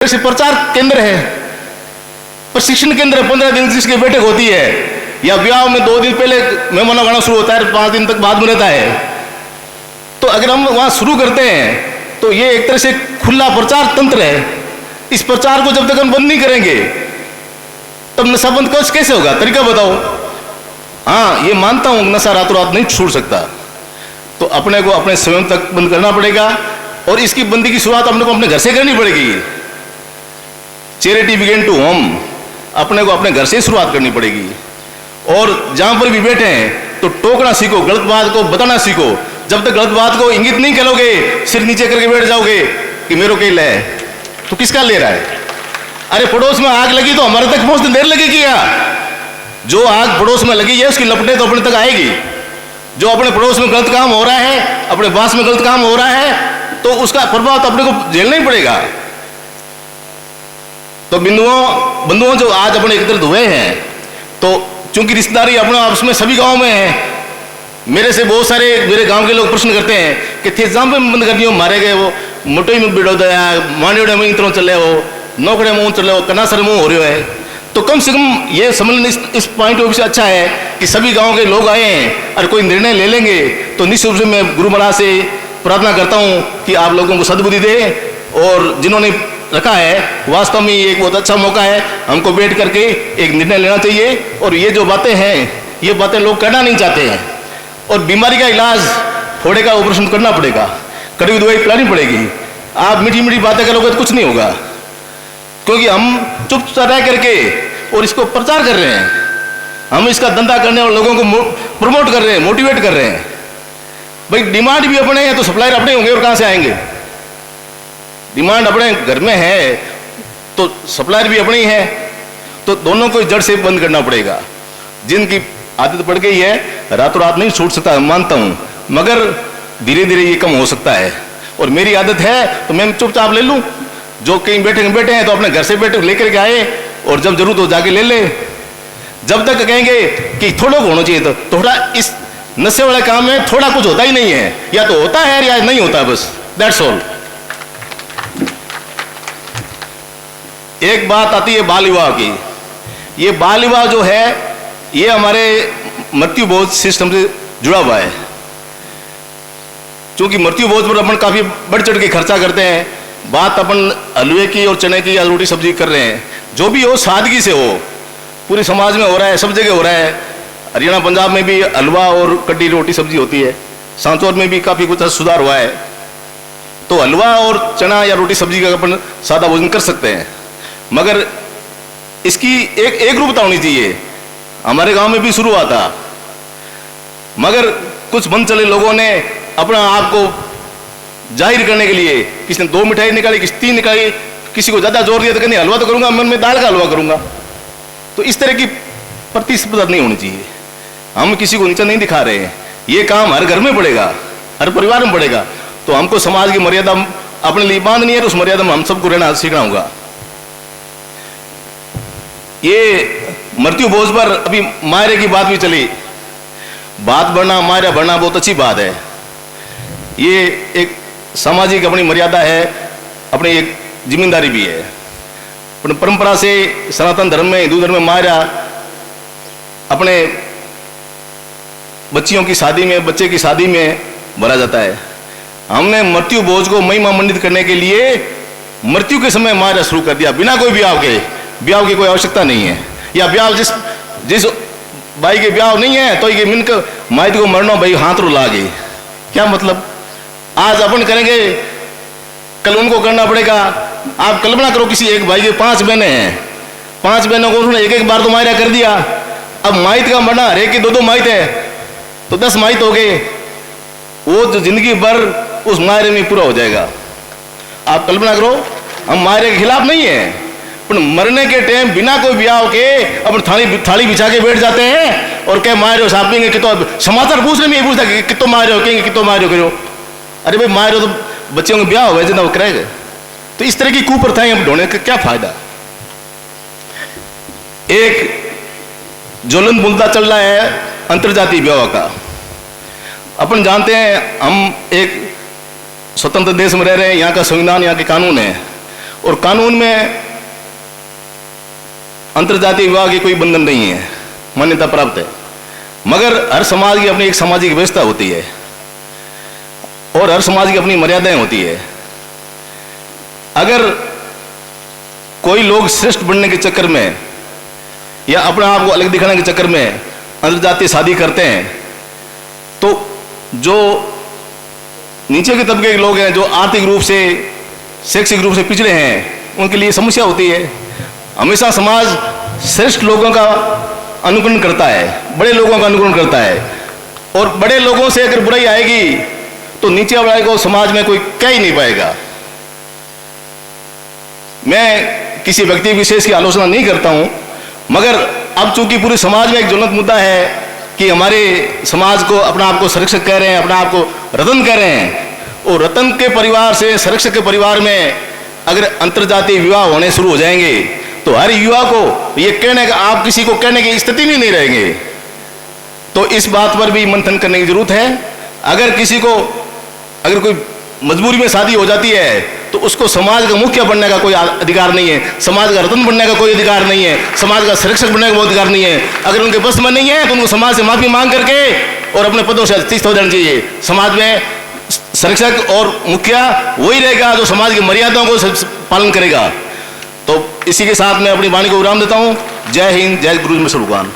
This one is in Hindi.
से प्रचार केंद्र है, प्रशिक्षण केंद्र 15 दिन जिसकी बैठक होती है, या ब्याह में 2 दिन पहले मेहमानों गाना शुरू होता है, 5 दिन तक बाद में रहता है। तो अगर हम वहां शुरू करते हैं तो ये एक तरह से खुला प्रचार तंत्र है। इस प्रचार को जब तक हम बंद नहीं करेंगे तब नशा बंद कैसे होगा? तरीका बताओ। हाँ, ये मानता हूं नशा रातों रात नहीं छूट सकता, तो अपने को अपने स्वयं तक बंद करना पड़ेगा, और इसकी बंदी की शुरुआत अपने को अपने घर से करनी पड़ेगी। चैरिटी बिगिन टू होम, अपने को अपने घर से शुरुआत करनी पड़ेगी। और जहां पर भी बैठे हैं तो टोकना सीखो, गलत बात को बताना सीखो। जब तक गलत बात को इंगित नहीं करोगे, सिर नीचे करके बैठ जाओगे कि मेरे को ले है, तो किसका ले रहा है? अरे पड़ोस में आग लगी तो हमारे तक पहुंचने देर लगेगी या? जो आग पड़ोस में लगी है उसकी लपटें तो अपने तक आएगी। जो अपने पड़ोस में गलत काम हो रहा है, अपने पास में गलत काम हो रहा है, तो उसका प्रभाव तो अपने को झेलना ही पड़ेगा। तो बंधुओं जो आज अपने एकत्रित हुए हैं, तो चूंकि रिश्तेदारी अपने आपस में सभी गांव में है, मेरे से बहुत सारे मेरे गांव के लोग प्रश्न करते हैं कि थे जाम पे बंद करनी हो, मारे गए वो मोटो में बिड़ो दया मांडे में इतरों चले हो, नौकड़े मुंह चले हो, कनासर मुंह हो रहे है। तो कम से कम ये समझ इस पॉइंट ऑफ व्यू से अच्छा है कि सभी गाँव के लोग आए हैं और कोई निर्णय ले लेंगे। तो निश्चित रूप से मैं गुरु महाराज से प्रार्थना करता हूँ कि आप लोगों को सद्बुद्धि दे, और जिन्होंने रखा है वास्तव में ये एक बहुत अच्छा मौका है, हमको बैठ करके एक निर्णय लेना चाहिए। और ये जो बातें हैं, ये बातें लोग करना नहीं चाहते हैं, और बीमारी का इलाज फोड़े का ऑपरेशन करना पड़ेगा, कड़वी दवाई पिलानी पड़ेगी। आप मीठी मीठी बातें करोगे तो कुछ नहीं होगा, क्योंकि हम चुपचाप रह करके और इसको प्रचार कर रहे हैं, हम इसका धंधा करने और लोगों को प्रमोट कर रहे हैं, मोटिवेट कर रहे हैं। भाई डिमांड भी अपने हैं तो सप्लायर अपने होंगे, और कहां से आएंगे? डिमांड अपने घर में है तो सप्लायर भी अपने ही है, तो दोनों को जड़ से बंद करना पड़ेगा। जिनकी आदत पड़ गई है, रातों रात नहीं छूट सकता, मानता हूं, मगर धीरे धीरे ये कम हो सकता है। और मेरी आदत है तो मैं चुपचाप ले लूं, जो कहीं बैठे हैं तो अपने घर से बैठे लेकर के आए, और जब जरूरत हो जाके ले ले। जब तक कहेंगे कि थोड़ा होना चाहिए, तो थोड़ा इस नशे वाले काम में थोड़ा कुछ होता ही नहीं है, या तो होता है या नहीं होता, बस दैट्स ऑल। एक बात आती है बाल विवाह की। ये बाल विवाह जो है, ये हमारे मृत्यु भोज सिस्टम से जुड़ा हुआ है। क्योंकि मृत्यु भोज पर अपन काफी बढ़ चढ़ के खर्चा करते हैं। बात अपन हलवे की और चने की या रोटी सब्जी कर रहे हैं, जो भी हो सादगी से हो। पूरे समाज में हो रहा है, सब जगह हो रहा है। हरियाणा पंजाब में भी हलवा और कड्डी रोटी सब्जी होती है, सांचौर में भी काफी कुछ सुधार हुआ है। तो हलवा और चना या रोटी सब्जी का अपन सादा भोजन कर सकते हैं, मगर इसकी एक रूपता होनी चाहिए। हमारे गांव में भी शुरू हुआ था, मगर कुछ मन चले लोगों ने अपना आप को जाहिर करने के लिए, किसी ने 2 मिठाई निकाली, किसी 3 निकाली, किसी को ज्यादा जोर दिया तो कहने हलवा तो करूंगा, मैं दाल का हलवा करूंगा। तो इस तरह की प्रतिस्पर्धा नहीं होनी चाहिए। हम किसी को नीचा नहीं दिखा रहे हैं, ये काम हर घर में पड़ेगा, हर परिवार में पड़ेगा। तो हमको समाज की मर्यादा अपने लिए बांधनी है, तो उस मर्यादा में हम सबको रहना सीखना होगा। ये मृत्यु भोज पर अभी मायरे की बात भी चली। बात बढ़ना, मायरा बढ़ना बहुत अच्छी बात है। ये एक सामाजिक अपनी मर्यादा है, अपनी एक जिम्मेदारी भी है। परंपरा से सनातन धर्म में, हिंदू धर्म में मायरा अपने बच्चियों की शादी में, बच्चे की शादी में भरा जाता है। हमने मृत्यु भोज को महिमा मंडित करने के लिए मृत्यु के समय मायरा शुरू कर दिया, बिना कोई ब्याह के। ब्याह की कोई आवश्यकता नहीं है, या ब्याह जिस भाई के ब्याह नहीं है तो ये मिनक माइत को मरना भाई हाथ रो लागे, क्या मतलब? आज अपन करेंगे, कल उनको करना पड़ेगा। आप कल्पना करो, किसी एक भाई के 5 बहनें हैं, 5 बहनों को उन्होंने एक बार तो मायरा कर दिया। अब माइत का मरना, हर एक की 2-2 माइत है, तो 10 माइत हो गए। वो जो जिंदगी भर उस मायरे में पूरा हो जाएगा। आप कल्पना करो, हम मायरे के खिलाफ नहीं है, पर मरने के टाइम बिना कोई ब्याह के अपन थाली बिछा के बैठ जाते हैं और कह मारे हो सापेंगे कि, तो समाचार पूछने में ये पूछता कि कितो मारे हो, कहेंगे कितो मारे हो करो। अरे भाई मारे हो तो बच्चों के ब्याह हो जितना वो करेंगे। तो इस तरह की कुप्रथाएं हम ढूंढने का क्या फायदा? एक ज्वलन मुद्दा चल रहा है अंतर्जातीय विवाह का। अपन जानते हैं हम एक स्वतंत्र देश में रह रहे हैं, यहाँ का संविधान, यहाँ के कानून है, और कानून में अंतर्जातीय विवाह के कोई बंधन नहीं है, मान्यता प्राप्त है। मगर हर समाज की अपनी एक सामाजिक व्यवस्था होती है और हर समाज की अपनी मर्यादाएं होती है। अगर कोई लोग श्रेष्ठ बनने के चक्कर में या अपने आप को अलग दिखाने के चक्कर में अंतर्जातीय शादी करते हैं, तो जो नीचे के तबके के लोग हैं, जो आर्थिक रूप से शैक्षिक रूप से पिछड़े हैं, उनके लिए समस्या होती है। हमेशा समाज श्रेष्ठ लोगों का अनुकरण करता है, बड़े लोगों का अनुकरण करता है, और बड़े लोगों से अगर बुराई आएगी तो नीचे वाले को समाज में कोई कह ही नहीं पाएगा। मैं किसी व्यक्ति विशेष की आलोचना नहीं करता हूं, मगर अब चूंकि पूरे समाज में एक ज्वलंत मुद्दा है कि हमारे समाज को अपना आप को संरक्षक कह रहे हैं, अपना आप को रतन कह रहे हैं, और रतन के परिवार से संरक्षक के परिवार में अगर अंतर्जातीय विवाह होने शुरू हो जाएंगे तो हर युवा को ये कहने का, आप किसी को कहने की स्थिति में नहीं रहेंगे। तो इस बात पर भी मंथन करने की जरूरत है। अगर किसी को अगर कोई मजबूरी में शादी हो जाती है तो उसको समाज का मुखिया बनने का कोई अधिकार नहीं है, समाज का रतन बनने का कोई अधिकार नहीं है, समाज का संरक्षक बनने का कोई अधिकार नहीं है। अगर उनके बस में नहीं है तो उनको समाज से माफी मांग करके और अपने पदों से इस्तीफा हो जाना चाहिए। समाज में संरक्षक और मुखिया वही रहेगा जो समाज की मर्यादाओं को पालन करेगा। तो इसी के साथ मैं अपनी वाणी को विराम देता हूँ। जय हिंद, जय गुरु में भगवान।